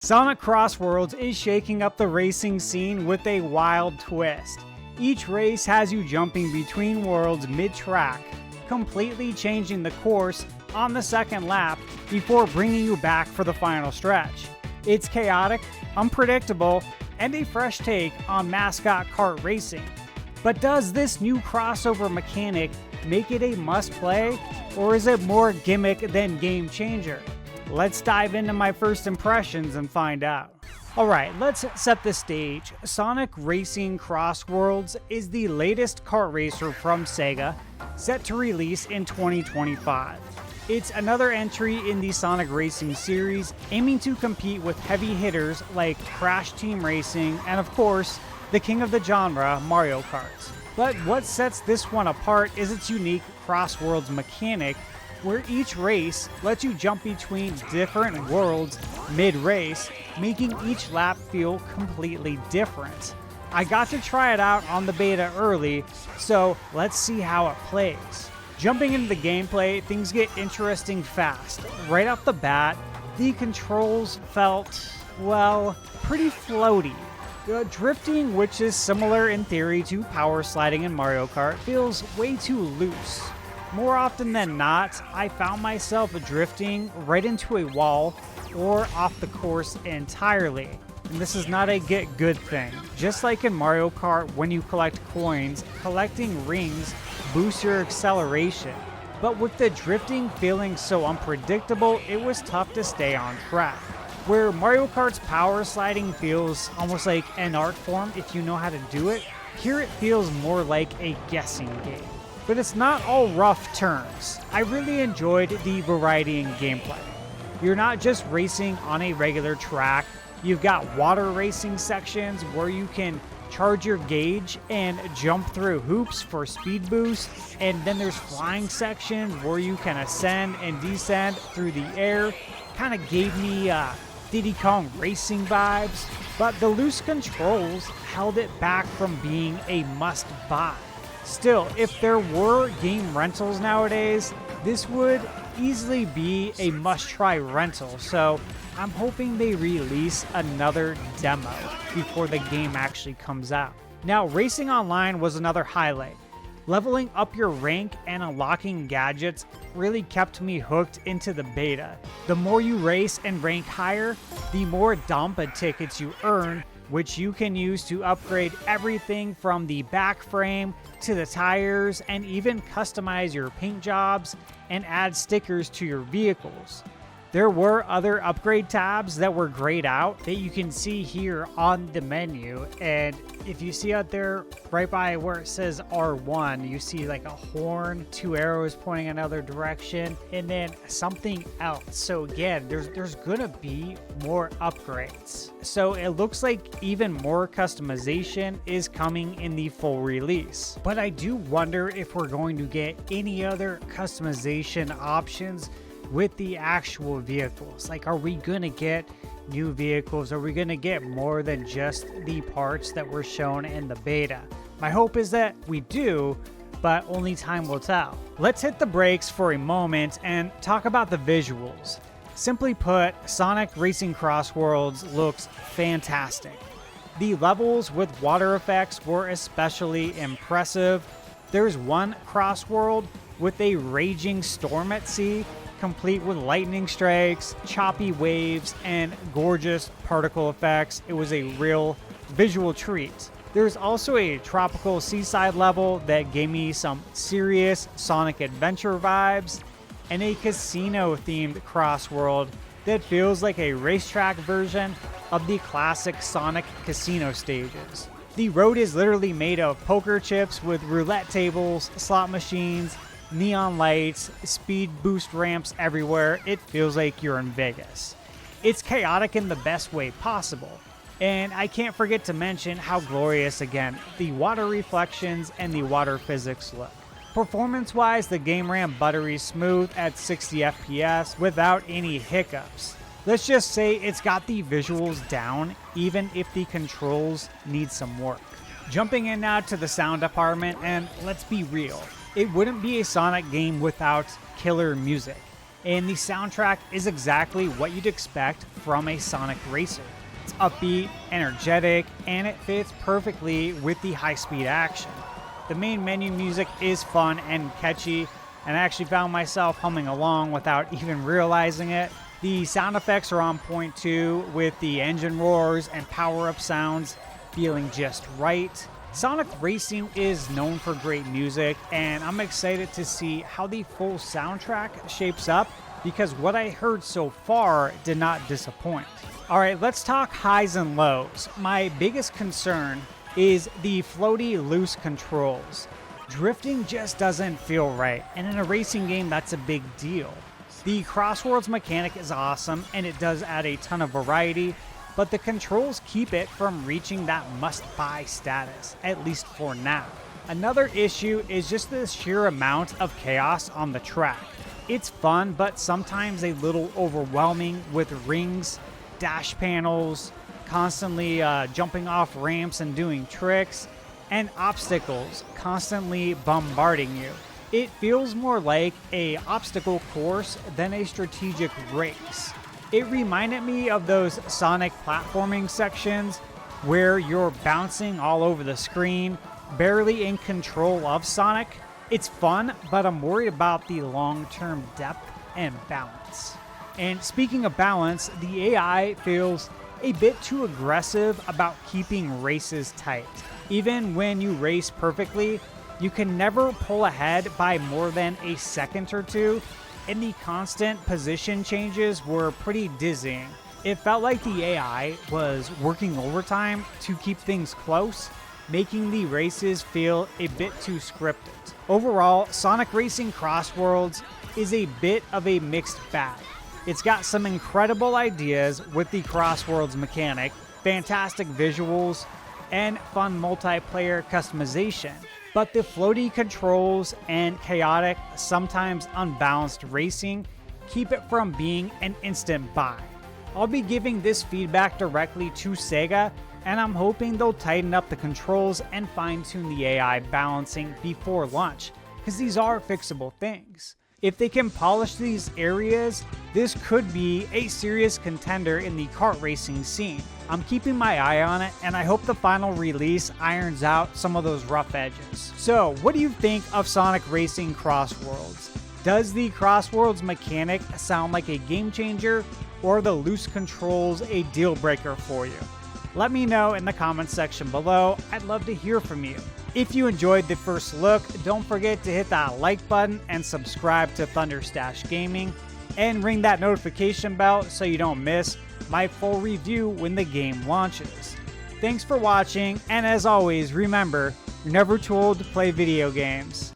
Sonic Crossworlds is shaking up the racing scene with a wild twist. Each race has you jumping between worlds mid-track, completely changing the course on the second lap before bringing you back for the final stretch. It's chaotic, unpredictable, and a fresh take on mascot kart racing. But does this new crossover mechanic make it a must-play, or is it more gimmick than game changer? Let's dive into my first impressions and find out. Alright, let's set the stage. Sonic Racing Crossworlds is the latest kart racer from Sega, set to release in 2025. It's another entry in the Sonic Racing series, aiming to compete with heavy hitters like Crash Team Racing and of course, the king of the genre, Mario Kart. But what sets this one apart is its unique Crossworlds mechanic, where each race lets you jump between different worlds mid-race, making each lap feel completely different. I got to try it out on the beta early, so let's see how it plays. Jumping into the gameplay, things get interesting fast. Right off the bat, the controls felt, well, pretty floaty. Drifting, which is similar in theory to power sliding in Mario Kart, feels way too loose. More often than not, I found myself drifting right into a wall or off the course entirely. And this is not a get good thing. Just like in Mario Kart, when you collect coins, collecting rings boosts your acceleration. But with the drifting feeling so unpredictable, it was tough to stay on track. Where Mario Kart's power sliding feels almost like an art form if you know how to do it, here it feels more like a guessing game. But it's not all rough turns. I really enjoyed the variety in gameplay. You're not just racing on a regular track, you've got water racing sections where you can charge your gauge and jump through hoops for speed boost, and then there's flying sections where you can ascend and descend through the air. Kind of gave me Diddy Kong Racing vibes, but the loose controls held it back from being a must-buy. Still, if there were game rentals nowadays, this would easily be a must-try rental, so I'm hoping they release another demo before the game actually comes out. Now, racing online was another highlight. Leveling up your rank and unlocking gadgets really kept me hooked into the beta. The more you race and rank higher, the more Dampa tickets you earn, which you can use to upgrade everything from the back frame to the tires and even customize your paint jobs and add stickers to your vehicles. There were other upgrade tabs that were grayed out that you can see here on the menu, and if you see out there right by where it says R1, you see like a horn, 2 arrows pointing another direction, and then something else. So again, there's gonna be more upgrades. So it looks like even more customization is coming in the full release. But I do wonder if we're going to get any other customization options with the actual vehicles. Like, are we gonna get new vehicles? Are we gonna get more than just the parts that were shown in the beta? My hope is that we do, but only time will tell. Let's hit the brakes for a moment and talk about the visuals. Simply put, Sonic Racing Crossworlds looks fantastic. The levels with water effects were especially impressive. There's one crossworld with a raging storm at sea, complete with lightning strikes, choppy waves, and gorgeous particle effects. It was a real visual treat. There's also a tropical seaside level that gave me some serious Sonic Adventure vibes, and a casino-themed crossworld that feels like a racetrack version of the classic Sonic casino stages. The road is literally made of poker chips with roulette tables, slot machines, neon lights, speed boost ramps everywhere. It feels like you're in Vegas. It's chaotic in the best way possible. And I can't forget to mention how glorious, again, the water reflections and the water physics look. Performance-wise, the game ran buttery smooth at 60 FPS without any hiccups. Let's just say it's got the visuals down, even if the controls need some work. Jumping in now to the sound department, and let's be real, it wouldn't be a Sonic game without killer music. and the soundtrack is exactly what you'd expect from a Sonic racer. It's upbeat, energetic, and it fits perfectly with the high-speed action. The main menu music is fun and catchy, and I actually found myself humming along without even realizing it. The sound effects are on point too, with the engine roars and power-up sounds feeling just right. Sonic Racing is known for great music, and I'm excited to see how the full soundtrack shapes up because what I heard so far did not disappoint. Alright, let's talk highs and lows. My biggest concern is the floaty, loose controls. Drifting just doesn't feel right, and in a racing game that's a big deal. The Crossworlds mechanic is awesome, and it does add a ton of variety, but the controls keep it from reaching that must-buy status, at least for now. Another issue is just the sheer amount of chaos on the track. It's fun, but sometimes a little overwhelming with rings, dash panels, constantly jumping off ramps and doing tricks, and obstacles constantly bombarding you. It feels more like an obstacle course than a strategic race. It reminded me of those Sonic platforming sections where you're bouncing all over the screen, barely in control of Sonic. It's fun, but I'm worried about the long-term depth and balance. And speaking of balance, the AI feels a bit too aggressive about keeping races tight. Even when you race perfectly, you can never pull ahead by more than a second or two, and the constant position changes were pretty dizzying. It felt like the AI was working overtime to keep things close, making the races feel a bit too scripted. Overall, Sonic Racing Crossworlds is a bit of a mixed bag. It's got some incredible ideas with the Crossworlds mechanic, fantastic visuals, and fun multiplayer customization. But the floaty controls and chaotic, sometimes unbalanced racing keep it from being an instant buy. I'll be giving this feedback directly to Sega, and I'm hoping they'll tighten up the controls and fine-tune the AI balancing before launch, because these are fixable things. If they can polish these areas, this could be a serious contender in the kart racing scene. I'm keeping my eye on it, and I hope the final release irons out some of those rough edges. So, what do you think of Sonic Racing Crossworlds? Does the Crossworlds mechanic sound like a game changer, or are the loose controls a deal breaker for you? Let me know in the comments section below. I'd love to hear from you. If you enjoyed the first look, don't forget to hit that like button and subscribe to ThunderStash Gaming, and ring that notification bell so you don't miss my full review when the game launches. Thanks for watching, and as always, remember, you're never too old to play video games.